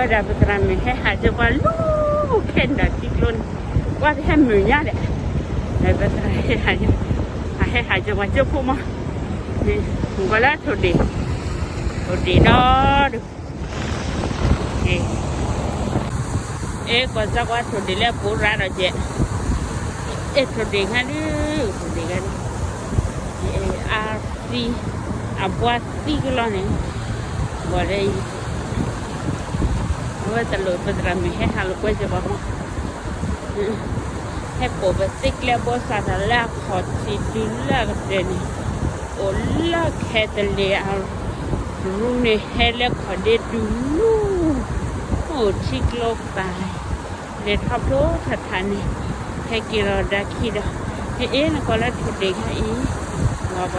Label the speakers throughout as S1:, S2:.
S1: pada beteran he haja walu kenda kiklon wa he munya de he beteran he haja wajo puma ni ngala thodi no ko za wa thodi le pura ra je thodi ngani thodi ngani RC abuat kilo ni bolehว่าจะลดเป็นรำมีให้หาลูกไว้จะบอกให้ปกติแล้วบริษัทแล้วขอสิดูแลกันเดี๋ยวนี้โอ้ละแค่แต่เลี้ยงรู้เนี่ยให้แล้วขอได้ดูโอ้ชิคโลกตายเด็ดทับโลถัดทันนี่ให้กินเราได้คิดให้นะก็แล้วถูกเด็กให้ว่าไป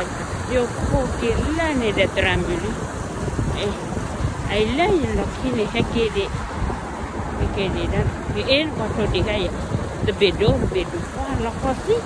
S1: โยกโคกินแล้วเนี่ยเด็ดรำอยู่ไอ้เล่ยหลักที่นี่ให้เกดีนั่นคือเอ็นก็โทษดีกันอย่าจะเบ็ดดูว่าเราก็สิ